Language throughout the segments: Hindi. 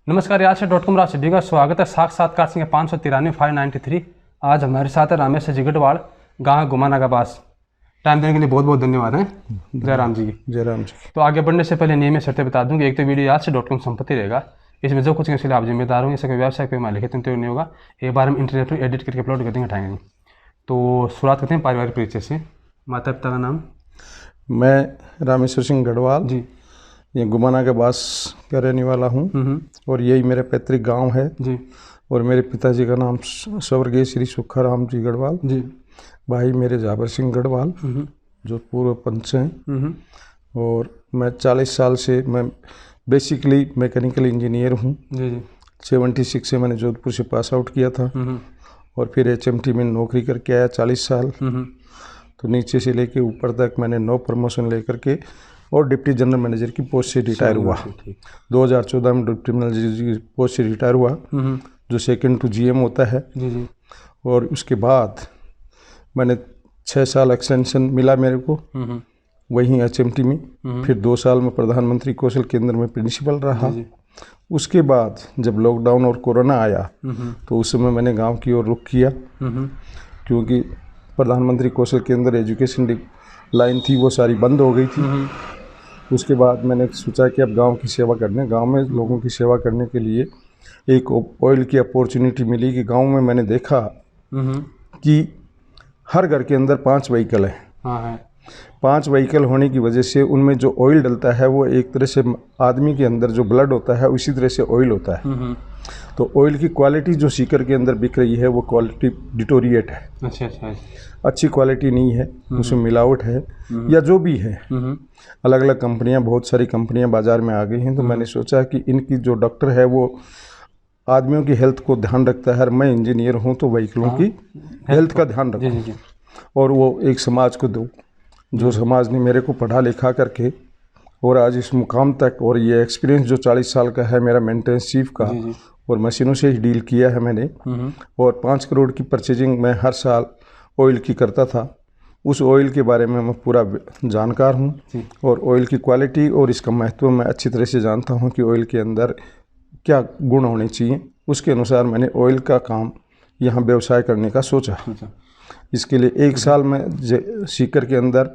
नमस्कार, यार.com राशि का स्वागत है। साक्षात्कार सिंह 593 593। आज हमारे साथ है रामेश जिगटवाल, गाँव गुमाना का पास। टाइम देने के लिए बहुत बहुत धन्यवाद है। जय राम जी की। जय राम जी। तो आगे बढ़ने से पहले नियम शर्तें बता दूं कि एक तो वीडियो यार.com संपत्ति रहेगा, इसमें जो कुछ इसके लिए आप जिम्मेदार हो। इसका कोई व्यवसाय कोई मालिक तो नहीं होगा। एक बार हम इंटरनेट पर एडिट करके अपलोड कर देंगे, हटाएंगे नहीं। तो शुरुआत करते हैं पारिवारिक परिचय से। माता पिता का नाम? मैं रामेश्वर सिंह गढ़वाल जी। ये गुमाना के पास का रहने वाला हूँ और यही मेरा पैतृक गांव है जी। और मेरे पिताजी का नाम स्वर्गीय श्री सुखाराम जी गढ़वाल। जी। भाई मेरे जाबर सिंह गढ़वाल जो पूर्व पंच हैं। और मैं 40 साल से मैं बेसिकली मैकेनिकल इंजीनियर हूँ। जी जी। 76 से मैंने जोधपुर से पास आउट किया था और फिर HMT में नौकरी करके आया 40 साल। तो नीचे से लेके ऊपर तक मैंने 9 प्रमोशन लेकर के और डिप्टी जनरल मैनेजर की पोस्ट से रिटायर हुआ। 2014 में डिप्टी मैनेजर की पोस्ट से रिटायर हुआ, जो सेकंड टू GM होता है। जी जी। और उसके बाद मैंने 6 साल एक्सटेंशन मिला मेरे को वहीं HMT में। फिर 2 साल में प्रधानमंत्री कौशल केंद्र में प्रिंसिपल रहा। उसके बाद जब लॉकडाउन और कोरोना आया तो उस समय मैंने गांव की ओर रुख किया, क्योंकि प्रधानमंत्री कौशल केंद्र एजुकेशन लाइन थी वो सारी बंद हो गई थी। उसके बाद मैंने सोचा कि अब गांव की सेवा करने, गांव में लोगों की सेवा करने के लिए एक ऑयल की अपॉर्चुनिटी मिली कि गांव में मैंने देखा कि हर घर के अंदर 5 व्हीकल हैं। हाँ है। 5 व्हीकल होने की वजह से उनमें जो ऑयल डलता है वो एक तरह से आदमी के अंदर जो ब्लड होता है उसी तरह से ऑयल होता है। तो ऑयल की क्वालिटी जो सीकर के अंदर बिक रही है वो क्वालिटी डिटोरिएट है। अच्छा अच्छा। अच्छी क्वालिटी नहीं है, उसमें मिलावट है या जो भी है। अलग अलग कंपनियां, बहुत सारी कंपनियां बाजार में आ गई हैं। तो मैंने सोचा कि इनकी जो डॉक्टर है वो आदमियों की हेल्थ को ध्यान रखता है और मैं इंजीनियर हूं तो व्हीकलों की हेल्थ का ध्यान रखूं और वो एक समाज को दूं, जो समाज ने मेरे को पढ़ा लिखा करके और आज इस मुकाम तक, और ये एक्सपीरियंस जो 40 साल का है मेरा मेंटेनेंस चीफ का, और मशीनों से ही डील किया है मैंने। और 5 करोड़ की परचेजिंग मैं हर साल ऑयल की करता था। उस ऑयल के बारे में मैं पूरा जानकार हूँ और ऑयल की क्वालिटी और इसका महत्व मैं अच्छी तरह से जानता हूँ कि ऑयल के अंदर क्या गुण होने चाहिए। उसके अनुसार मैंने ऑयल का काम यहाँ व्यवसाय करने का सोचा। इसके लिए 1 साल में सीकर के अंदर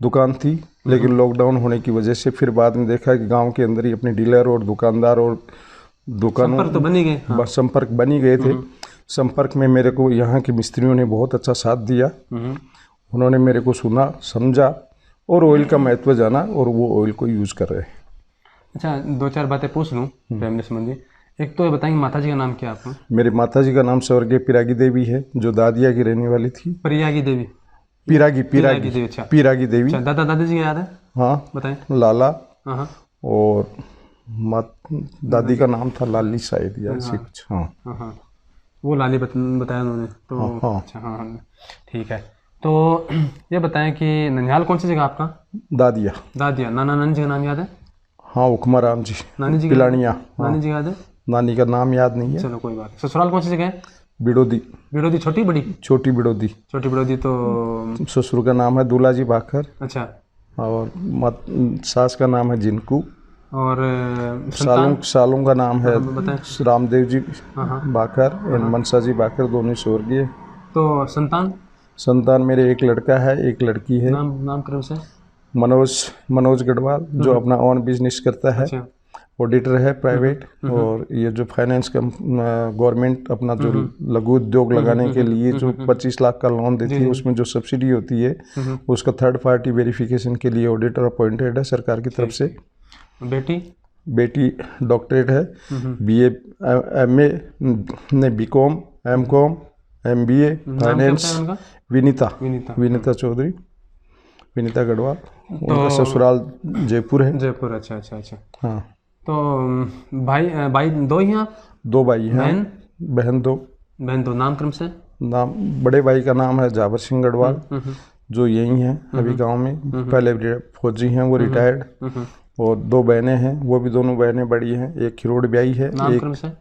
दुकान थी, लेकिन लॉकडाउन होने की वजह से फिर बाद में देखा कि गांव के अंदर ही अपने डीलर और दुकानदार और दुकानों संपर्क तो बनी गए। हाँ। संपर्क बनी गए थे। संपर्क में मेरे को यहाँ के मिस्त्रियों ने बहुत अच्छा साथ दिया। उन्होंने मेरे को सुना, समझा और ऑयल का महत्व जाना और वो ऑयल को यूज़ कर रहे हैं। अच्छा, 2-4 बातें पूछ लूँ फैमिली संबंधी। एक तो ये बताएंगे माता जी का नाम क्या है आपका? मेरी माता जी का नाम स्वर्गीय पिरागी देवी है, जो दादिया की रहने वाली थी। पिरागी देवी? पिरागी देवी। अच्छा, पिरागी देवी। अच्छा, दादा दादी जी का याद है? हाँ बताएं। लाला। हाँ। और दादी का नाम था लाली शायद या ऐसे कुछ। हाँ, वो लाली बताया उन्होंने तो। हाँ। अच्छा हाँ, ठीक है। तो ये बताएं कि ननिहाल कौन सी जगह आपका? दादिया। दादिया। नानी जी का नाम याद है? हाँ, उखमाराम जी। नानी जी पिलानिया। नानी जी याद है? नानी का नाम याद नहीं है। चलो कोई बात। ससुराल कौन सी जगह है? बिडोदी। बिडोदी छोटी बड़ी? छोटी बिडोदी। छोटी बिडोदी। तो ससुर का नाम है दूल्हा जी बाकर। अच्छा। और सास का नाम है जिनको। और सालों का नाम है रामदेव जी बाकर और मनसा जी बाकर, दोनों स्वर्गीय। तो संतान मेरे एक लड़का है, एक लड़की है। नाम करो से? मनोज गढ़वाल, जो अपना ऑन बिजनेस करता है। अच्छा। ऑडिटर है प्राइवेट। और ये जो फाइनेंस का गवर्नमेंट अपना जो लघु उद्योग लगाने के लिए जो 25 लाख का लोन देती है, उसमें जो सब्सिडी होती है उसका थर्ड पार्टी वेरिफिकेशन के लिए ऑडिटर अपॉइंटेड है सरकार की तरफ से। बेटी डॉक्टरेट है, BA MA ने BCom MCom MBA finance. Vinita Chaudhary, Vinita Garhwal. उनका ससुराल जयपुर है। जयपुर। अच्छा अच्छा अच्छा। हाँ। तो भाई 2 ही हैं आप? 2 भाई हैं। बहन 2। नाम क्रम से? नाम बड़े भाई का नाम है जाबर सिंह गढ़वाल, जो यही हैं अभी गांव में। पहले फौजी हैं, वो रिटायर्ड। और 2 बहनें हैं, वो भी दोनों बहनें बड़ी हैं। एक खिरोड़ ब्याई है, एक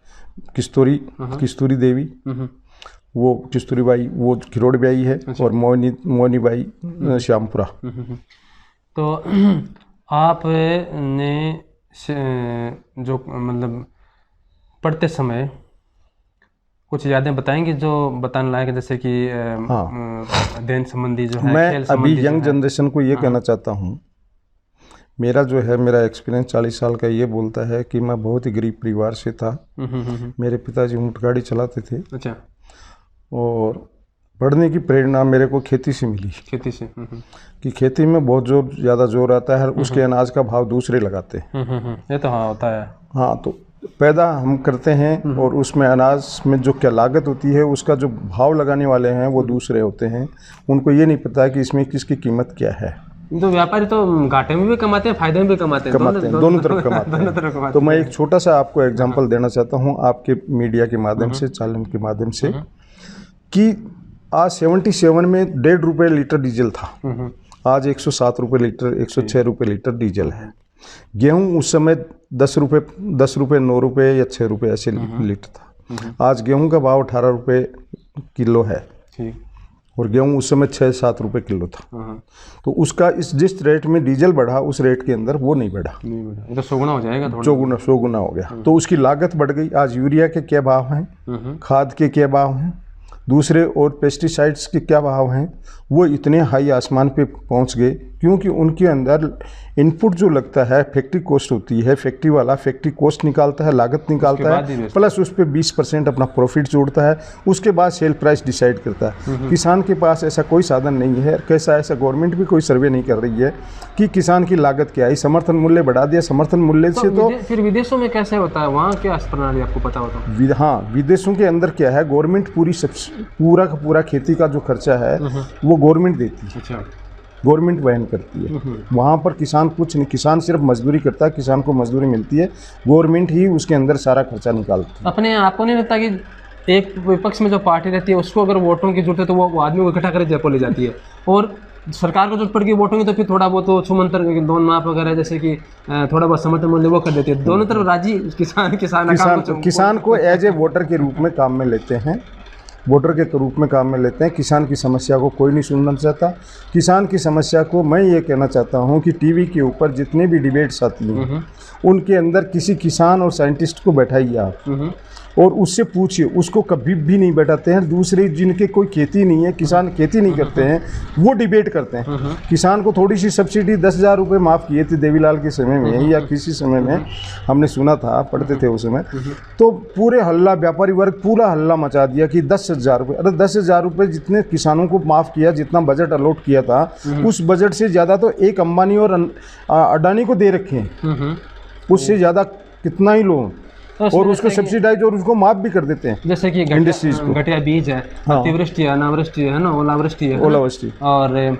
किस्तूरी देवी, वो किस्तूरी बाई वो खिरोड़ ब्याई है। अच्छा। और मोनी बाई श्यामपुरा। तो आपने जो मतलब पढ़ते समय कुछ यादें बताएंगे जो बताने लायक है, जैसे कि अध्ययन संबंधी जो है, मैं खेल अभी संबंधी यंग जनरेशन को ये कहना चाहता हूँ, मेरा एक्सपीरियंस 40 साल का ये बोलता है कि मैं बहुत ही गरीब परिवार से था। मेरे पिताजी ऊँट गाड़ी चलाते थे। अच्छा। और पढ़ने की प्रेरणा मेरे को खेती से मिली। खेती से कि खेती में बहुत ज़्यादा जोर आता है, उसके अनाज का भाव दूसरे लगाते हैं। ये तो हाँ होता है। हाँ, तो पैदा हम करते हैं और उसमें अनाज में जो क्या लागत होती है उसका जो भाव लगाने वाले हैं वो दूसरे होते हैं। उनको ये नहीं पता कि इसमें किसकी कीमत क्या है। तो व्यापारी तो घाटे में भी कमाते हैं, फायदे में भी कमाते हैं, दोनों तरफ कमाते हैं। तो मैं एक छोटा सा आपको एग्जांपल देना चाहता हूँ आपके मीडिया के माध्यम से, चैनल के माध्यम से, कि आज 77 में 1.5 रुपये लीटर डीजल था, आज 107 रुपये लीटर, 106 रुपये लीटर डीजल है। गेहूं उस समय 10 रुपये 9 रुपये या 6 रुपये ऐसे लीटर था। आज गेहूं का भाव 18 रुपये किलो है और गेहूं उस समय 6-7 रुपये किलो था। तो उसका जिस रेट में डीजल बढ़ा उस रेट के अंदर वो नहीं बढ़ा, तो 100 गुना हो जाएगा, 100 गुना हो गया। तो उसकी लागत बढ़ गई। आज यूरिया के क्या भाव हैं, खाद के क्या भाव हैं, दूसरे और पेस्टिसाइड्स के क्या भाव हैं, वो इतने हाई आसमान पे पहुंच गए क्योंकि उनके अंदर इनपुट जो लगता है फैक्ट्री कॉस्ट होती है। फैक्ट्री वाला फैक्ट्री कॉस्ट निकालता है, लागत निकालता है, प्लस उस पर 20% अपना प्रॉफिट जोड़ता है। उसके बाद सेल प्राइस डिसाइड करता है। किसान के पास ऐसा कोई साधन नहीं है। कैसा ऐसा गवर्नमेंट भी कोई सर्वे नहीं कर रही है कि किसान की लागत क्या है। समर्थन मूल्य बढ़ा दिया, समर्थन मूल्य से तो फिर विदेशों में कैसे होता है, वहाँ क्या प्रणाली आपको पता होता? हाँ, विदेशों के अंदर क्या है, गवर्नमेंट पूरा का पूरा खेती का जो खर्चा है वो गवर्नमेंट देती है। अच्छा। गवर्नमेंट वहन करती है। वहाँ पर किसान कुछ नहीं, किसान सिर्फ मजदूरी करता है, किसान को मजदूरी मिलती है, गवर्नमेंट ही उसके अंदर सारा खर्चा निकालती है। अपने आपको नहीं लगता कि एक विपक्ष में जो पार्टी रहती है उसको अगर वोटों की जरूरत है तो वो आदमी को इकट्ठा कर जयपुर ले जाती है, और सरकार को जरूरत पड़ेगी वोटों की तो फिर थोड़ा बहुत तो छुमंतर लोन माफ वगैरह जैसे कि थोड़ा बहुत समर्थन मूल्य वो कर देती है। दोनों तरफ राजी किसान को एज ए वोटर के रूप में काम में लेते हैं, वोटर के रूप में काम में लेते हैं। किसान की समस्या को कोई नहीं सुनना चाहता। किसान की समस्या को मैं ये कहना चाहता हूँ कि टीवी के ऊपर जितने भी डिबेट्स आती हैं उनके अंदर किसी किसान और साइंटिस्ट को बैठाइए आप और उससे पूछिए, उसको कभी भी नहीं बैठाते हैं। दूसरे जिनके कोई खेती नहीं है, किसान खेती नहीं करते हैं, वो डिबेट करते हैं। किसान को थोड़ी सी सब्सिडी 10,000 रुपये माफ़ किए थे देवीलाल के समय में या किसी समय में, हमने सुना था, पढ़ते थे उस समय। तो पूरे हल्ला, व्यापारी वर्ग पूरा हल्ला मचा दिया कि 10,000 रुपये। अरे 10,000 रुपये जितने किसानों को माफ़ किया, जितना बजट अलॉट किया था, उस बजट से ज़्यादा तो एक अंबानी और अडानी को दे रखे हैं। उससे ज़्यादा कितना ही लो, और उसको सब्सिडाइज और उसको माफ भी कर देते हैं। जैसे कि घटिया बीज है, अतिवृष्टि है, अनावृष्टि है ना, ओलावृष्टि है, और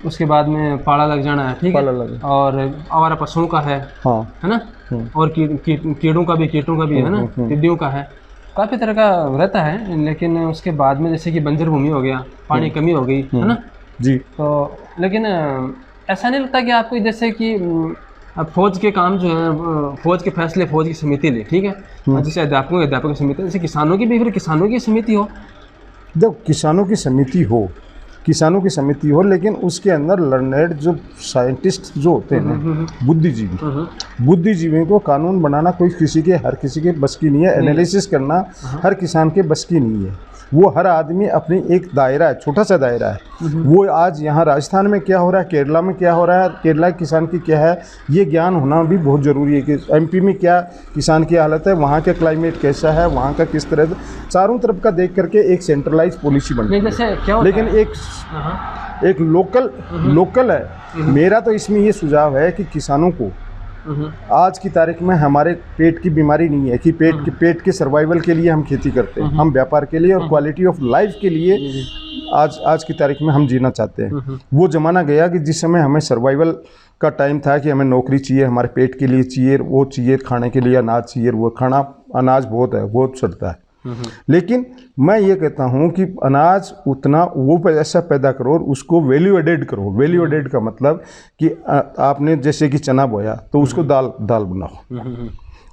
उसके बाद में पाला लग जाना है, ठीक है, और आवारा पशुओं का है ना, और कीटों का भी है ना, टिड्डियों का है, काफ़ी तरह का रहता है। लेकिन उसके बाद में जैसे कि बंजर भूमि हो गया, पानी कमी हो गई, है ना जी। तो लेकिन ऐसा नहीं लगता कि आपको जैसे कि अब फौज के काम जो है, फौज के फैसले फौज की समिति ले, ठीक है, जैसे अध्यापकों की समिति, जैसे किसानों की भी फिर किसानों की समिति हो। जब किसानों की समिति हो, लेकिन उसके अंदर लर्नेड जो साइंटिस्ट जो होते हैं, बुद्धिजीवी को कानून बनाना कोई हर किसी के बस की नहीं है। एनालिसिस करना हर किसान के बस की नहीं है। वो हर आदमी अपनी एक दायरा है, छोटा सा दायरा है। वो आज यहाँ राजस्थान में क्या हो रहा है, केरला में क्या हो रहा है, केरला किसान की क्या है, ये ज्ञान होना भी बहुत ज़रूरी है कि एमपी में क्या किसान की हालत है, वहाँ का क्लाइमेट कैसा है, वहाँ का किस तरह, चारों तरफ का देख करके एक सेंट्रलाइज पॉलिसी बनती है। लेकिन एक लोकल है। मेरा तो इसमें ये सुझाव है कि किसानों को आज की तारीख में हमारे पेट की बीमारी नहीं है कि पेट के सर्वाइवल के लिए हम खेती करते हैं, हम व्यापार के लिए और क्वालिटी ऑफ लाइफ के लिए आज की तारीख में हम जीना चाहते हैं। वो ज़माना गया कि जिस समय हमें सर्वाइवल का टाइम था कि हमें नौकरी चाहिए, हमारे पेट के लिए चाहिए, वो चाहिए, खाने के लिए अनाज चाहिए, वो खाना अनाज बहुत सड़ता है। लेकिन मैं ये कहता हूँ कि अनाज उतना वो ऐसा पैदा करो और उसको वैल्यू एडेड करो। वैल्यू एडेड का मतलब कि आपने जैसे कि चना बोया तो उसको दाल बनाओ,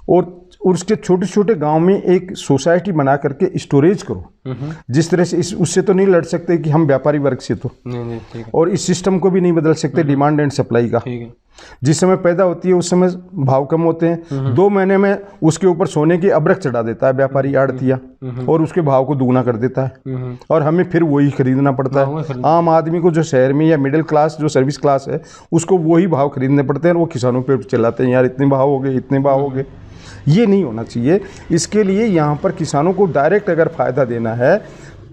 और उसके छोटे छोटे गांव में एक सोसाइटी बना करके स्टोरेज करो। जिस तरह से उससे तो नहीं लड़ सकते कि हम व्यापारी वर्ग से तो, और इस सिस्टम को भी नहीं बदल सकते डिमांड एंड सप्लाई का। जिस समय पैदा होती है उस समय भाव कम होते हैं, 2 महीने में उसके ऊपर सोने की अबरख चढ़ा देता है व्यापारी आड़तिया, और उसके भाव को दुगना कर देता है, और हमें फिर वही खरीदना पड़ता है। आम आदमी को जो शहर में या मिडिल क्लास जो सर्विस क्लास है उसको वही भाव खरीदने पड़ते हैं, और वो किसानों पे चलाते हैं, यार इतने भाव हो गए, इतने भाव हो गए। ये नहीं होना चाहिए। इसके लिए यहाँ पर किसानों को डायरेक्ट अगर फ़ायदा देना है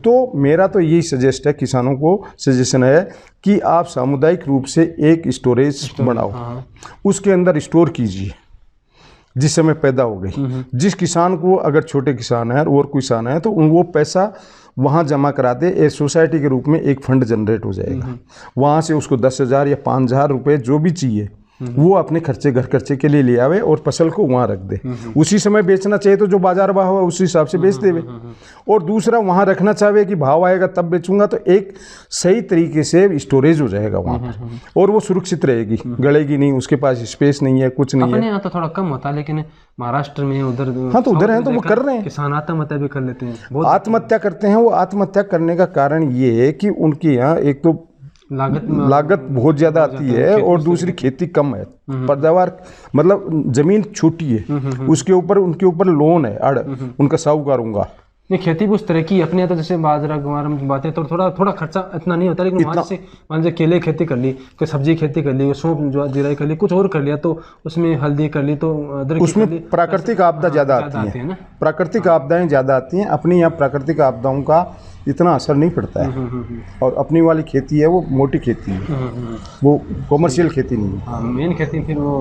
तो मेरा तो यही सजेस्ट है, किसानों को सजेशन है कि आप सामुदायिक रूप से एक स्टोरेज बनाओ, उसके अंदर स्टोर कीजिए जिस समय पैदा हो गई। जिस किसान को, अगर छोटे किसान है और कोई किसान है, तो वो पैसा वहाँ जमा करा दे, एक सोसाइटी के रूप में एक फंड जनरेट हो जाएगा। वहाँ से उसको 10,000 या 5,000 रुपये जो भी चाहिए वो अपने खर्चे, घर खर्चे के लिए ले आवे और फसल को वहाँ रख दे। उसी समय बेचना चाहिए तो जो बाजार भाव है उस हिसाब से बेच देवे, और दूसरा वहाँ रखना चाहे कि भाव आएगा तब बेचूंगा, तो एक सही तरीके से स्टोरेज हो जाएगा वहाँ पर, और वो सुरक्षित रहेगी, गलेगी नहीं, उसके पास स्पेस नहीं है, कुछ नहीं है। अपने यहाँ तो थोड़ा कम होता है, लेकिन महाराष्ट्र में उधर, हाँ तो उधर है तो वो कर रहे हैं, किसान आत्महत्या भी कर लेते हैं, आत्महत्या करते हैं। वो आत्महत्या करने का कारण ये है कि उनके यहाँ एक तो लागत बहुत ज़्यादा आती है, और दूसरी खेती कम है, पैदावार मतलब ज़मीन छोटी है, उसके ऊपर उनके ऊपर लोन है, अड़ उनका साहूकारूंगा। ये खेती भी उस तरह की अपने, तो जैसे बाजरा गवार में बातें तो थोड़ा खर्चा इतना नहीं होता, लेकिन वहाँ से मान लीजिए केले खेती कर ली, कोई सब्जी खेती कर ली, सौंफ जो जीरा कर ली, कुछ और कर लिया, तो उसमें हल्दी कर ली, तो अदरक, उसमें प्राकृतिक आपदा ज़्यादा आती है, प्राकृतिक आपदाएं ज़्यादा आती हैं। अपनी यहाँ प्राकृतिक आपदाओं का इतना असर नहीं पड़ता है, और अपनी वाली खेती है वो मोटी खेती है, वो कॉमर्शियल खेती नहीं है। मेन खेती फिर वो,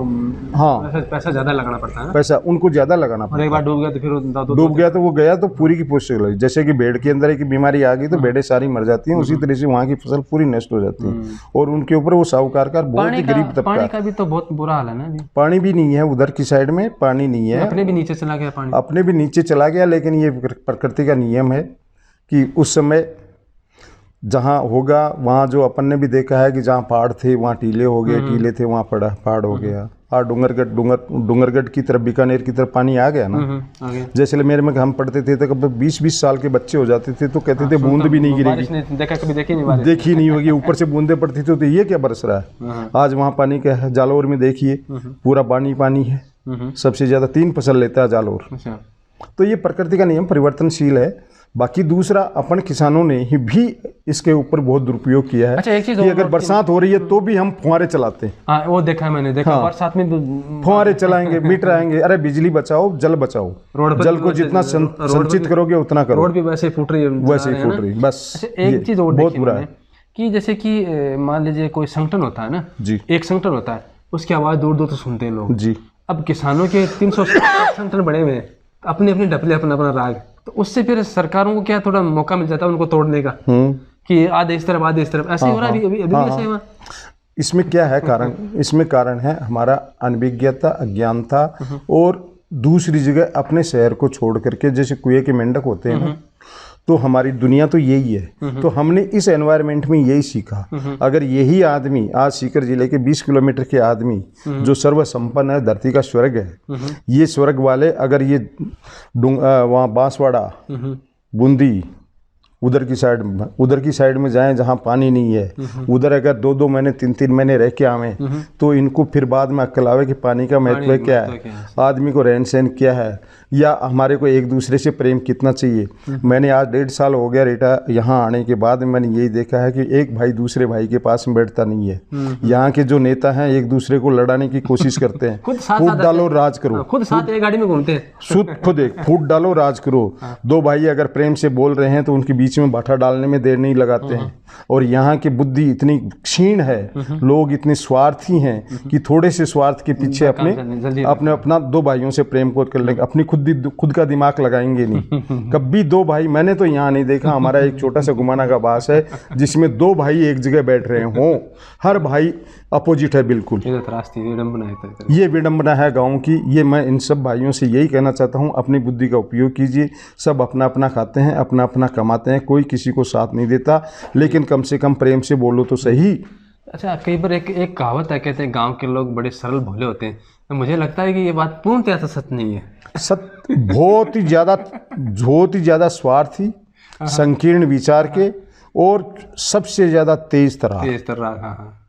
हाँ पैसा ज़्यादा लगाना पड़ता है, पैसा उनको ज़्यादा लगाना पड़ता है। एक बार डूब गया तो फिर डूब गया तो वो गया तो पूरी की पूरी लगी। जैसे कि भेड़ के अंदर एक बीमारी आ गई तो भेड़ें सारी मर जाती हैं, उसी तरह से वहाँ की फसल पूरी नष्ट हो जाती है, और उनके ऊपर वो साहूकार का बहुत ही गरीब तबका। पानी का भी तो बहुत बुरा हाल है ना, अभी पानी भी नहीं है उधर की साइड में, पानी नहीं है, अपने भी नीचे चला गया पानी, अपने भी नीचे चला गया। लेकिन ये प्रकृति का नियम है कि उस समय जहाँ होगा, वहाँ जो अपन ने भी देखा है कि जहाँ पहाड़ थे वहाँ टीले हो गए, टीले थे वहाँ पहाड़ हो गया। और डूंगरगढ़ की तरफ, बीकानेर की तरफ पानी आ गया ना। जैसलमेर में हम पढ़ते थे तो कब 20-20 साल के बच्चे हो जाते थे तो कहते थे बूंद भी नहीं गिरेगी, देखी नहीं होगी, ऊपर से बूंदे पड़ती थी, तो ये क्या बरस रहा है। आज वहाँ पानी क्या है, जालौर में देखिए पूरा पानी है, सबसे ज़्यादा 3 फसल लेता है जालौर। तो ये प्रकृति का नियम परिवर्तनशील है। बाकी दूसरा, अपन किसानों ने ही भी इसके ऊपर बहुत दुरुपयोग किया है। अच्छा, एक चीज कि अगर बरसात हो रही है तो भी हम फुहारे चलाते हैं। हाँ, वो देखा है मैंने, देखा बरसात में फुहारे चलाएंगे, मीटर आएंगे। अरे बिजली बचाओ, जल बचाओ, जल को जितना संचित करोगे उतना करो। रोड भी वैसे ही फूट रही है, वैसे ही फूट रही, बस। एक चीज और बहुत बुरा है कि जैसे कि मान लीजिए कोई संगठन होता है ना जी, एक संगठन होता है, उसकी आवाज़ दूर दूर से सुनते हैं लोग जी। अब किसानों के 300 संगठन बड़े हुए हैं, अपने अपने डपले, अपना अपना राग, तो उससे फिर सरकारों को क्या थोड़ा मौका मिल जाता है उनको तोड़ने का, कि आधे इस तरफ आधे इस तरफ, ऐसे ही हो रहा है अभी ऐसे हुआ। इसमें क्या है कारण? इसमें कारण है हमारा अनभिज्ञता, अज्ञानता, और दूसरी जगह अपने शहर को छोड़ करके, जैसे कुएं के मेंढक होते हैं ना, तो हमारी दुनिया तो यही है। तो हमने इस एनवायरनमेंट में यही सीखा। अगर यही आदमी आज सीकर जिले के 20 किलोमीटर के आदमी जो सर्वसंपन्न है, धरती का स्वर्ग है, ये स्वर्ग वाले अगर ये वहाँ बांसवाड़ा, बूंदी, उधर की साइड में जाएं जहाँ पानी नहीं है, उधर अगर 2-2 महीने 3-3 महीने रह के आवें, तो इनको फिर बाद में अक्ल आवे कि पानी का महत्व क्या है, आदमी को रहन सहन क्या है, या हमारे को एक दूसरे से प्रेम कितना चाहिए। मैंने आज 1.5 साल हो गया रेटा यहाँ आने के बाद, मैंने यही देखा है कि एक भाई दूसरे भाई के पास में बैठता नहीं है। यहाँ के जो नेता हैं एक दूसरे को लड़ाने की कोशिश करते हैं। फूट डालो राज करो, खुद साथ एक गाड़ी में घूमते हैं, खुद एक फूट डालो राज करो। 2 भाई अगर प्रेम से बोल रहे हैं तो उनके बीच में बाठा डालने में देर नहीं लगाते हैं। और यहाँ की बुद्धि इतनी क्षीण है, लोग इतने स्वार्थी हैं कि थोड़े से स्वार्थ के पीछे अपना 2 भाइयों से प्रेम को कर लेंगे, अपनी खुद का दिमाग लगाएंगे नहीं। कभी 2 भाई, मैंने तो यहाँ नहीं देखा, हमारा एक छोटा सा गुमाना का बास है जिसमें 2 भाई एक जगह बैठ रहे हों, हर भाई अपोजिट है बिल्कुल। ये विडंबना है गाँव की। ये मैं इन सब भाइयों से यही कहना चाहता हूँ, अपनी बुद्धि का उपयोग कीजिए। सब अपना अपना खाते हैं, अपना अपना कमाते हैं, कोई किसी को साथ नहीं देता, लेकिन कम से कम प्रेम से बोलो तो सही। अच्छा, कई बार एक कहावत है, कहते हैं गांव के लोग बड़े सरल भोले होते हैं, तो मुझे लगता है कि ये बात पूर्णतः तो सत्य नहीं है। सत्य बहुत ही ज़्यादा स्वार्थी, संकीर्ण विचार के, और सबसे ज़्यादा तेज तर्रार।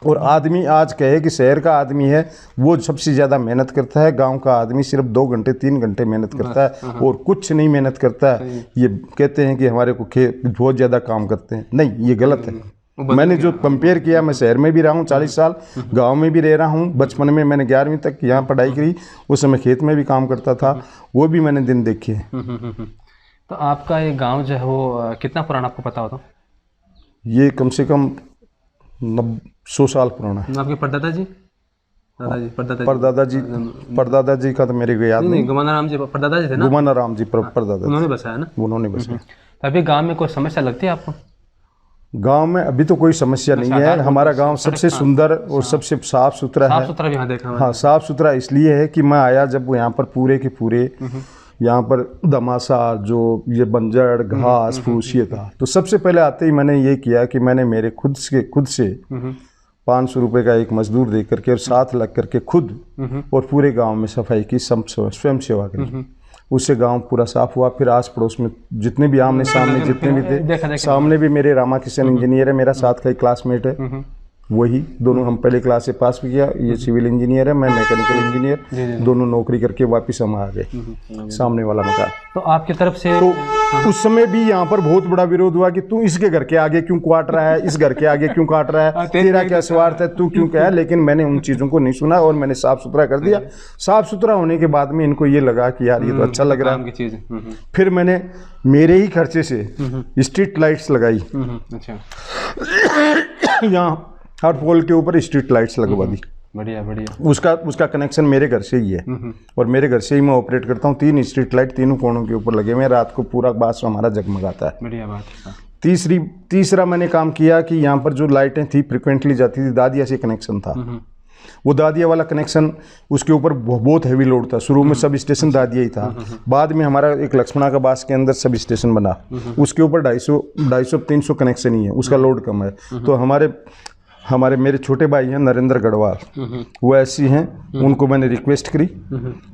और आदमी आज कहे कि शहर का आदमी है वो सबसे ज़्यादा मेहनत करता है, गांव का आदमी सिर्फ 2 घंटे 3 घंटे मेहनत करता है और कुछ नहीं मेहनत करता है। ये कहते हैं कि हमारे को बहुत ज़्यादा काम करते हैं, नहीं, ये गलत है। मैंने जो कंपेयर किया, मैं शहर में भी रहा हूँ 40 साल, गांव में भी रह रहा हूँ। बचपन में मैंने 11वीं तक यहाँ पढ़ाई करी, उस समय खेत में भी काम करता था, वो भी मैंने दिन देखे। तो आपका ये गांव जो है वो कितना पुराना आपको पता होता? ये कम से कम 100 साल पुराना है। आपके परदादा जी, दादाजी, परदादा जी का तो मेरे को याद नहीं। गुमानाराम जी परदादा जी थे ना? गुमानाराम जी परदादा, उन्होंने बसाया ना? उन्होंने बसाया। अभी गांव में कोई समस्या लगती है आपको? गांव में अभी तो कोई समस्या नहीं है। हमारा गांव सबसे सुंदर और सबसे साफ सुथरा है। साफ सुथरा भी यहाँ देखा। हाँ, साफ सुथरा इसलिए है कि मैं आया जब यहाँ पर पूरे के पूरे यहाँ पर दमासा जो ये बंजर घास फूस ये था, तो सबसे पहले आते ही मैंने ये किया कि मैंने मेरे खुद से 500 रुपये का एक मजदूर दे करके और 7 लग करके खुद और पूरे गांव में सफाई की, स्वयं सेवा करी। उससे गांव पूरा साफ हुआ। फिर आस पड़ोस में जितने भी आमने सामने जितने भी थे, सामने भी मेरे रामा किशन इंजीनियर है, मेरा साथ का ही क्लासमेट है, वही दोनों हम पहले क्लास से पास किया। ये सिविल इंजीनियर है, मैं मैकेनिकल इंजीनियर, दोनों नौकरी करके वापस हम आ गए सामने वाला मकान। तो आपकी तरफ से तो उस समय भी यहाँ पर बहुत बड़ा विरोध हुआ कि तू इसके घर के आगे क्यों काट रहा है, इस घर के आगे क्यों काट रहा है, तेरा क्या स्वार्थ है, तू क्यों क्या है। लेकिन मैंने उन चीज़ों को नहीं सुना और मैंने साफ सुथरा कर दिया। साफ सुथरा होने के बाद में इनको ये लगा कि यार ये तो अच्छा लग रहा है। फिर मैंने मेरे ही खर्चे से स्ट्रीट लाइट्स लगाई। अच्छा, यहाँ हर पोल के ऊपर स्ट्रीट लाइट्स लगवा दी। बढ़िया बढ़िया। उसका कनेक्शन मेरे घर से ही है और मेरे घर से ही मैं ऑपरेट करता हूँ। 3 स्ट्रीट लाइट तीनों कोनों के ऊपर लगे हुए हैं, रात को पूरा बास हमारा जगमगाता है। बढ़िया बात। तीसरा मैंने काम किया कि यहाँ पर जो लाइटें थी फ्रिक्वेंटली जाती थी, दादिया से कनेक्शन था। वो दादिया वाला कनेक्शन, उसके ऊपर बहुत हैवी लोड था। शुरू में सब स्टेशन दादिया ही था, बाद में हमारा एक लक्ष्मणा का बास के अंदर सब स्टेशन बना, उसके ऊपर 250-300 कनेक्शन ही है, उसका लोड कम है। तो हमारे मेरे छोटे भाई हैं नरेंद्र गढ़वाल, वो ऐसी हैं, उनको मैंने रिक्वेस्ट करी।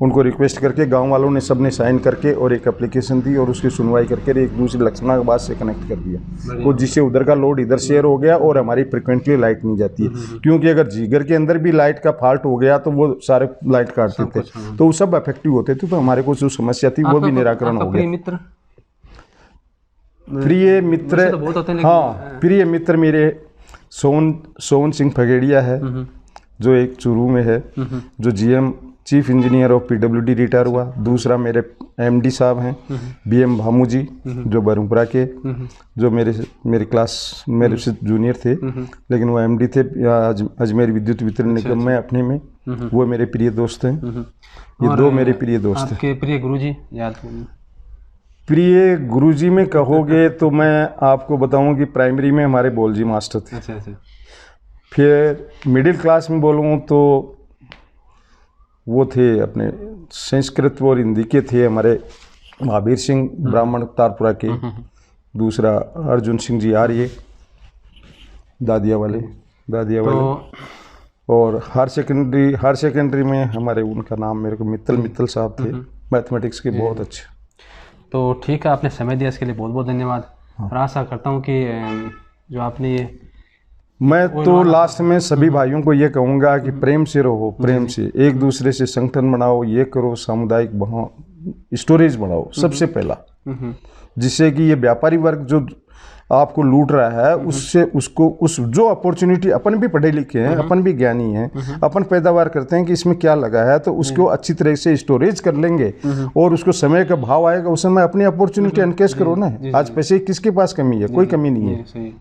उनको रिक्वेस्ट करके गांव वालों ने सबने साइन करके और एक एप्लीकेशन दी और उसकी सुनवाई करके एक दूसरे लक्ष्मणा के बास से कनेक्ट कर दिया, तो जिससे उधर का लोड इधर शेयर हो गया और हमारी फ्रिक्वेंटली लाइट नहीं जाती है। क्योंकि अगर जीगर के अंदर भी लाइट का फॉल्ट हो गया तो वो सारे लाइट काटते थे, तो वो सब इफेक्टिव होते थे। तो हमारे को जो समस्या थी वो भी निराकरण हो गया। प्रिय मित्र, हाँ, प्रिय मित्र मेरे सोवन सिंह फगेड़िया है, जो एक चूरू में है, जो GM chief engineer of PWD retire हुआ। दूसरा मेरे MD साहब हैं BM भामू जी, जो बरूपुरा के, जो मेरे क्लास मेरे से जूनियर थे, लेकिन वो MD थे अजमेर विद्युत वितरण निगम में अपने में। वो मेरे प्रिय दोस्त हैं। ये 2 मेरे प्रिय दोस्त हैं। आपके प्रिय गुरुजी याद? प्रिय गुरुजी में कहोगे तो मैं आपको बताऊं कि प्राइमरी में हमारे बोलजी मास्टर थे। अच्छा अच्छा। फिर मिडिल क्लास में बोलूँ तो वो थे अपने संस्कृत और हिंदी के थे हमारे महावीर सिंह ब्राह्मण तारपुरा के। दूसरा अर्जुन सिंह जी आर्य दादिया वाले और हायर सेकेंडरी में हमारे, उनका नाम मेरे को मित्तल साहब थे, मैथमेटिक्स के बहुत अच्छे। तो ठीक है, आपने समय दिया इसके लिए बहुत बहुत धन्यवाद। और आशा करता हूँ कि जो आपने ये, मैं तो लास्ट में सभी भाइयों को ये कहूँगा कि प्रेम से रहो, प्रेम से एक दूसरे से संगठन बनाओ, ये करो, सामुदायिक बनाओ, स्टोरेज बढ़ाओ सबसे पहला, जिससे कि ये व्यापारी वर्ग जो आपको लूट रहा है उससे उस जो अपॉर्चुनिटी, अपन भी पढ़े लिखे हैं, अपन भी ज्ञानी हैं, अपन पैदावार करते हैं कि इसमें क्या लगा है, तो उसको अच्छी तरह से स्टोरेज कर लेंगे और उसको समय का भाव आएगा उस समय अपनी अपॉर्चुनिटी एनकेश करो ना। आज पैसे किसके पास कमी है? कोई कमी नहीं है।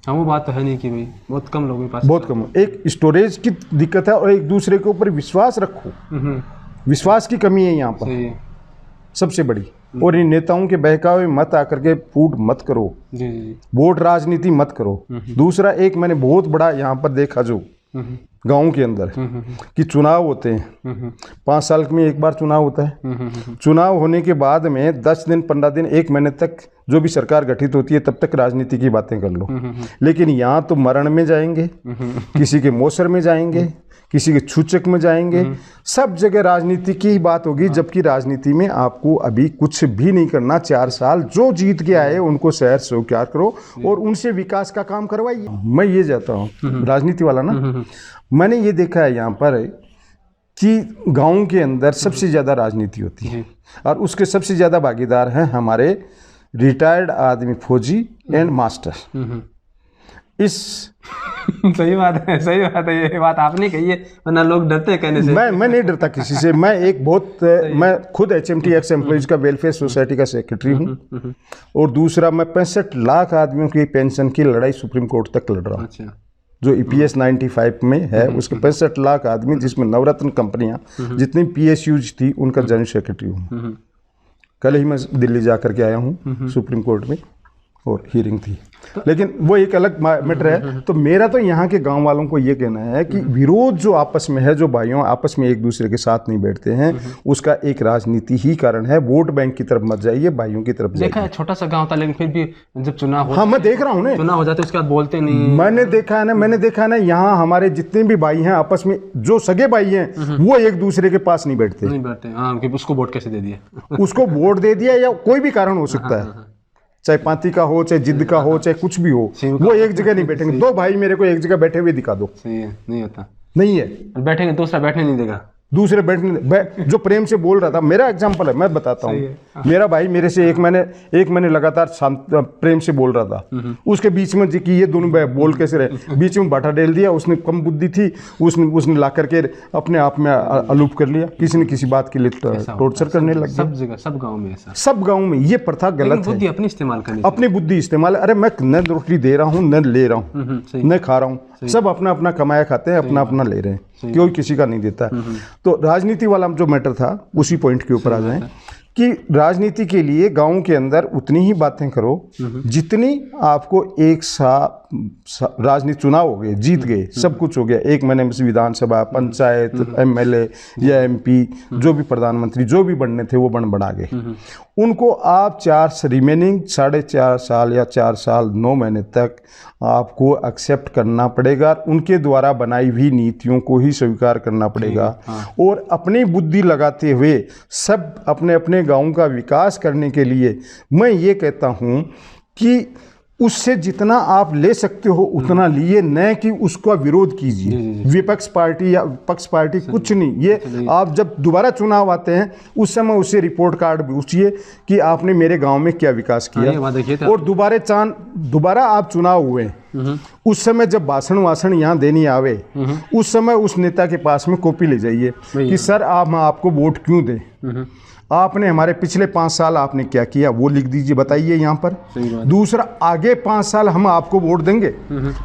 हाँ, वो बात तो है नहीं कि भाई बहुत कम लोगों के पास, बहुत कम। एक स्टोरेज की दिक्कत है और एक दूसरे के ऊपर विश्वास रखो, विश्वास की कमी है यहाँ पर सबसे बड़ी। और इन नेताओं के बहकावे मत आकर के फूट मत करो, वोट राजनीति मत करो। दूसरा, एक मैंने बहुत बड़ा यहाँ पर देखा जो गाँव के अंदर कि चुनाव होते हैं, 5 साल में एक बार चुनाव होता है। चुनाव होने के बाद में 10 दिन 15 दिन 1 महीने तक जो भी सरकार गठित होती है तब तक राजनीति की बातें कर लो। लेकिन यहाँ तो मरण में जाएंगे, किसी के मोसर में जाएंगे, किसी के सूचक में जाएंगे, सब जगह राजनीति की ही बात होगी। जबकि राजनीति में आपको अभी कुछ भी नहीं करना। 4 साल जो जीत के आए उनको शहर स्वीकार करो और उनसे विकास का काम करवाइए। मैं ये जाता हूँ राजनीति वाला ना, मैंने ये देखा है यहाँ पर कि गाँव के अंदर सबसे ज़्यादा राजनीति होती है और उसके सबसे ज़्यादा भागीदार हैं हमारे रिटायर्ड आदमी, फौजी एंड मास्टर। इस सही बात है, सही बात है, ये बात आपने कही है, वरना लोग डरते हैं कहने से। मैं नहीं डरता किसी से। मैं एक बहुत मैं खुद HMT एक्स एम्प्लॉइज का वेलफेयर सोसाइटी का सेक्रेटरी हूँ और दूसरा मैं 65 लाख आदमियों की पेंशन की लड़ाई सुप्रीम कोर्ट तक लड़ रहा हूँ। अच्छा। जो EPS 95 में है उसके 65 लाख आदमी, जिसमें नवरत्न कंपनियां जितनी PSUs थी उनका जनरल सेक्रेटरी हूँ। कल ही मैं दिल्ली जा करके आया हूँ सुप्रीम कोर्ट में और हियरिंग थी, लेकिन वो एक अलग मैटर है। तो मेरा तो यहाँ के गांव वालों को ये कहना है कि विरोध जो आपस में है, जो भाइयों आपस में एक दूसरे के साथ नहीं बैठते हैं, उसका एक राजनीति ही कारण है। वोट बैंक की तरफ मत जाइए, भाइयों की तरफ जाइए। देखा है छोटा सा गांव था, लेकिन फिर भी जब चुनाव हो, हाँ मैं देख रहा हूँ ना, चुनाव हो जाते उसके बाद बोलते नहीं। मैंने देखा है ना यहाँ हमारे जितने भी भाई हैं आपस में, जो सगे भाई हैं वो एक दूसरे के पास नहीं बैठते। हाँ, कि उसको वोट कैसे दे दिया उसको वोट दे दिया या कोई भी कारण हो सकता है, चाहे पाती का हो, चाहे जिद का हो, चाहे कुछ भी हो, वो एक जगह नहीं बैठेंगे। 2 भाई मेरे को एक जगह बैठे हुए दिखा दो। सही है, नहीं होता, नहीं है। बैठेंगे दूसरा बैठने नहीं देगा, दूसरे बैठने जो प्रेम से बोल रहा था, मेरा एग्जांपल है, मैं बताता हूँ। मेरा भाई मेरे से एक महीने लगातार शांत प्रेम से बोल रहा था। उसके बीच में कि ये दोनों बोल कैसे रहे, बीच में बाटा डाल दिया। उसने कम बुद्धि थी, उसने ला करके अपने आप में अलूप कर लिया। किसी न किसी बात के लिए टॉर्चर करने लग गया। सब जगह, सब गाँव में ऐसा, सब गाँव में ये प्रथा गलत है। बुद्धि अपनी इस्तेमाल करनी, अपनी बुद्धि इस्तेमाल। अरे मैं न रोटी दे रहा हूँ, न ले रहा हूँ, न खा रहा हूँ, सब अपना अपना कमाया खाते हैं, अपना अपना ले रहे हैं, कोई किसी का नहीं देता। तो राजनीति वाला जो मैटर था उसी पॉइंट के ऊपर आ जाएं कि राजनीति के लिए गांव के अंदर उतनी ही बातें करो जितनी आपको एक राजनीति, चुनाव हो गए, जीत गए, सब कुछ हो गया, 1 महीने में विधानसभा, पंचायत, MLA या MP, जो भी प्रधानमंत्री जो भी बनने थे वो बना गए। उनको आप रिमेनिंग 4.5 साल या 4 साल 9 महीने तक आपको एक्सेप्ट करना पड़ेगा। उनके द्वारा बनाई हुई नीतियों को ही स्वीकार करना पड़ेगा और अपनी बुद्धि लगाते हुए सब अपने अपने गांव का विकास करने के लिए मैं ये कहता हूं कि उससे जितना आप ले सकते हो उतना लिए, न कि उसका विरोध कीजिए। विपक्ष पार्टी या पक्ष पार्टी कुछ नहीं, ये आप जब दोबारा चुनाव आते हैं उस समय उससे रिपोर्ट कार्ड पूछिए कि आपने मेरे गांव में क्या विकास किया। और दोबारा आप चुनाव हुए उस समय जब भाषण यहाँ देनी आवे, उस समय उस नेता के पास में कॉपी ले जाइए कि सर आप आपको वोट क्यों दें, आपने हमारे पिछले 5 साल आपने क्या किया वो लिख दीजिए, बताइए यहाँ पर। दूसरा, आगे 5 साल हम आपको वोट देंगे,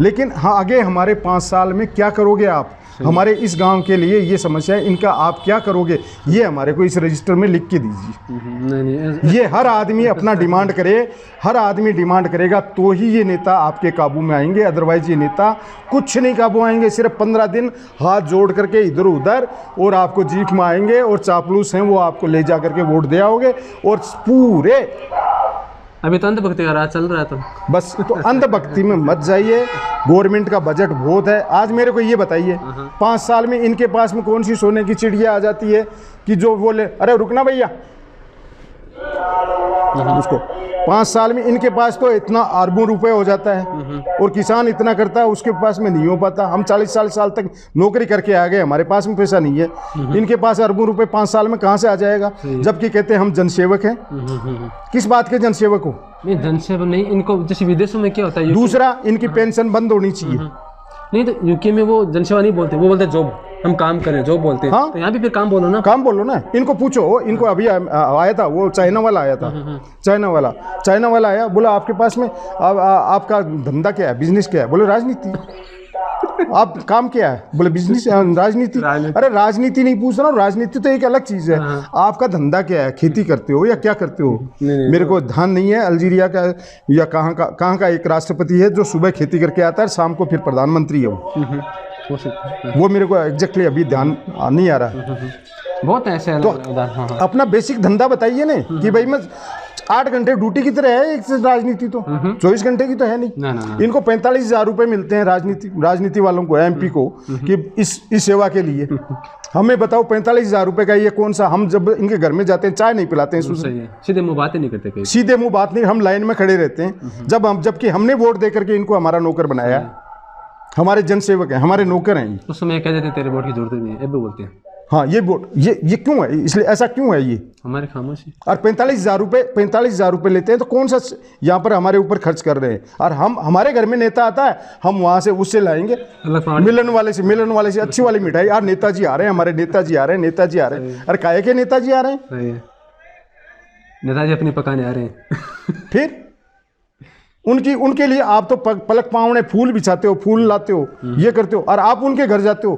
लेकिन हाँ आगे हमारे 5 साल में क्या करोगे आप, हमारे इस गांव के लिए ये समस्या है, इनका आप क्या करोगे, ये हमारे को इस रजिस्टर में लिख के दीजिए। ये हर आदमी अपना डिमांड करे, हर आदमी डिमांड करेगा तो ही ये नेता आपके काबू में आएंगे, अदरवाइज ये नेता कुछ नहीं काबू आएंगे। सिर्फ 15 दिन हाथ जोड़ करके इधर उधर और आपको जीप में आएंगे और चापलूस हैं वो आपको ले जा करके वोट दे आओगे। और पूरे अभी तो अंधभक्ति का राज चल रहा है, तो बस तो अंधभक्ति में मत जाइए। गवर्नमेंट का बजट बहुत है। आज मेरे को ये बताइए 5 साल में इनके पास में कौन सी सोने की चिड़िया आ जाती है कि जो बोले अरे रुकना भैया उसको 5 साल में इनके पास तो इतना अरबों रुपए हो जाता है और किसान इतना करता है उसके पास में नहीं हो पाता। हम 40 साल तक नौकरी करके आ गए, हमारे पास में पैसा नहीं है, इनके पास अरबों रुपए 5 साल में कहाँ से आ जाएगा। जबकि कहते हैं हम जनसेवक हैं। किस बात के जनसेवक हो? नहीं जनसेवक नहीं, इनको जैसे विदेशों में क्या होता है। दूसरा, इनकी पेंशन बंद होनी चाहिए। नहीं तो यूके में वो जनसेवा नहीं बोलते, वो बोलते जॉब, हम काम करें जॉब बोलते हैं। हाँ? तो यहाँ भी फिर काम बोलो ना, काम बोलो ना। इनको पूछो, इनको अभी आया था वो चाइना वाला आया था, चाइना वाला आया, बोला आपके पास में आपका धंधा क्या है, बिजनेस क्या है? बोले राजनीति। आप काम क्या है? बोले बिजनेस, राजनीति। अरे राजनीति नहीं पूछ रहा हूँ, राजनीति तो एक अलग चीज है। आपका धंधा क्या है, खेती करते हो या क्या करते हो? मेरे को ध्यान नहीं है अल्जीरिया का या कहाँ का एक राष्ट्रपति है जो सुबह खेती करके आता है, शाम को फिर प्रधानमंत्री है वो मेरे को एग्जैक्टली अभी ध्यान नहीं आ रहा है। बहुत ऐसे तो अपना बेसिक धंधा बताइए ना कि भाई मैं 8 घंटे ड्यूटी की तरह है एक राजनीति तो 24 घंटे की तो है नहीं। ना। इनको 45,000 रुपए मिलते हैं राजनीति वालों को, एमपी को, कि इस सेवा के लिए। हमें बताओ 45,000 रुपए का ये कौन सा, हम जब इनके घर में जाते हैं चाय नहीं पिलाते हैं, सही है, सीधे मुंह बातें नहीं करते, सीधे मुंह बात नहीं, हम लाइन में खड़े रहते हैं। जबकि हमने वोट दे करके इनको हमारा नौकर बनाया, हमारे जनसेवक हैं, हमारे नौकर हैं। उस समय कह देते तेरे वोट की जरूरत नहीं है, अब भी बोलते हैं हाँ ये वोट, ये क्यों है, इसलिए ऐसा क्यों है ये हमारे खामोशी। और 45,000 रुपए लेते हैं तो कौन सा यहाँ पर हमारे ऊपर खर्च कर रहे हैं। और हम, हमारे घर में नेता आता है, हम वहाँ से उससे लाएंगे मिलन वाले से अच्छी वाली मिठाई। यार नेताजी आ रहे हैं, हमारे नेताजी आ रहे हैं, नेताजी आ रहे हैं। अरे काहे के नेताजी आ रहे हैं? नेताजी अपनी पकाने आ रहे हैं। फिर उनके लिए आप तो पलक पावने फूल बिछाते हो, फूल लाते हो, ये करते हो, और आप उनके घर जाते हो।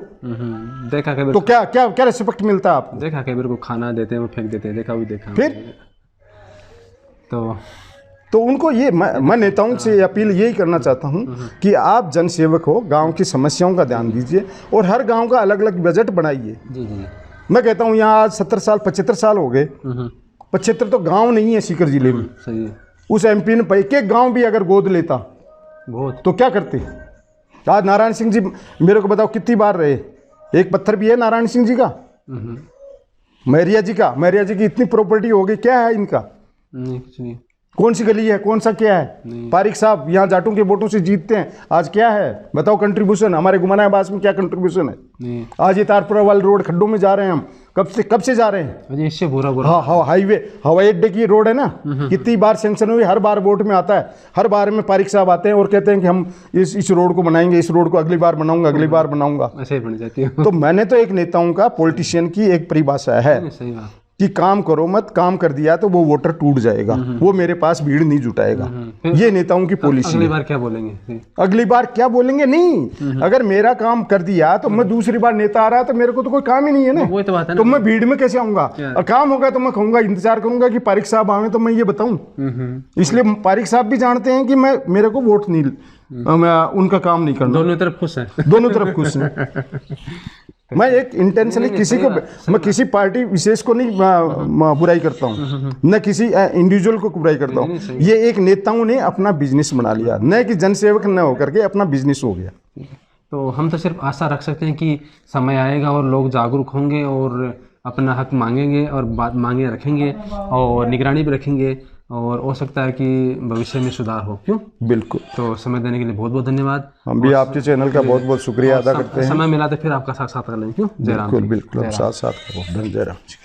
देखा के तो क्या रिस्पेक्ट मिलता है आपको? देखा के मेरे को खाना देते हैं, वो फेंक देते हैं, देखा भी देखा। फिर तो उनको ये मैं नेताओं से अपील यही करना चाहता हूँ कि आप जनसेवक हो, गांव की समस्याओं का ध्यान दीजिए और हर गांव का अलग अलग बजट बनाइए। मैं कहता हूँ यहाँ आज 70 साल 75 साल हो गए, 75 तो गांव नहीं है सीकर जिले में। सही है। उस एमपी ने एक एक गांव भी अगर गोद लेता बहुत, तो क्या करते? आज नारायण सिंह जी मेरे को बताओ कितनी बार रहे? एक पत्थर भी है नारायण सिंह जी का, मैरिया जी की इतनी प्रॉपर्टी हो गई, क्या है इनका? नहीं, कुछ नहीं। कौन सी गली है, कौन सा क्या है? पारिक साहब यहाँ जाटों के वोटों से जीतते हैं, आज क्या है बताओ कंट्रीब्यूशन? हमारे गुमाना आबास में क्या कंट्रीब्यूशन है? नहीं। आज ये तारपुरा वाले रोड खड्डों में जा रहे हैं हम, कब से जा रहे हैं? इससे बुरा हाँ, हाईवे हवाई अड्डे की रोड है ना, कितनी बार सैंक्शन हुई, हर बार वोट में आता है, हर बार में पारिक साहब आते हैं और कहते हैं कि हम इस रोड को बनाएंगे, इस रोड को अगली बार बनाऊंगा, ऐसे ही बन जाती है। तो मैंने तो एक नेताओं का, पॉलिटिशियन की एक परिभाषा है कि काम करो मत, काम कर दिया तो वो वोटर टूट जाएगा, वो मेरे पास भीड़ नहीं जुटाएगा। ये नेताओं की पॉलिसी। अगली बार क्या बोलेंगे? अगली बार क्या बोलेंगे? नहीं, अगर मेरा काम कर दिया तो मैं दूसरी बार नेता आ रहा है तो मेरे को तो कोई काम ही नहीं है ना, वो तो बात है ना। तो मैं भीड़ में कैसे आऊंगा? और काम होगा तो मैं कहूंगा, इंतजार करूंगा कि पारिक साहब आवे तो मैं ये बताऊं। इसलिए पारिक साहब भी जानते हैं कि मेरे को वोट नहीं, मैं उनका काम नहीं करना। दोनों तरफ खुश है, दोनों तरफ खुश है। मैं एक इंटेंशनली मैं किसी पार्टी विशेष को नहीं बुराई करता हूँ, न किसी इंडिविजुअल को बुराई करता हूँ। ये एक नेताओं ने अपना बिजनेस बना लिया, न कि जनसेवक न होकर के अपना बिजनेस हो गया। तो हम तो सिर्फ आशा रख सकते हैं कि समय आएगा और लोग जागरूक होंगे और अपना हक मांगेंगे और बात मांगे रखेंगे और निगरानी भी रखेंगे, और हो सकता है कि भविष्य में सुधार हो। क्यों? बिल्कुल। तो समय देने के लिए बहुत बहुत धन्यवाद। हम भी आपके चैनल का बहुत बहुत शुक्रिया अदा करते हैं। समय मिला तो फिर आपका साथ कर लेंगे। क्यों? जय राम। बिल्कुल, साथ जय राम जी।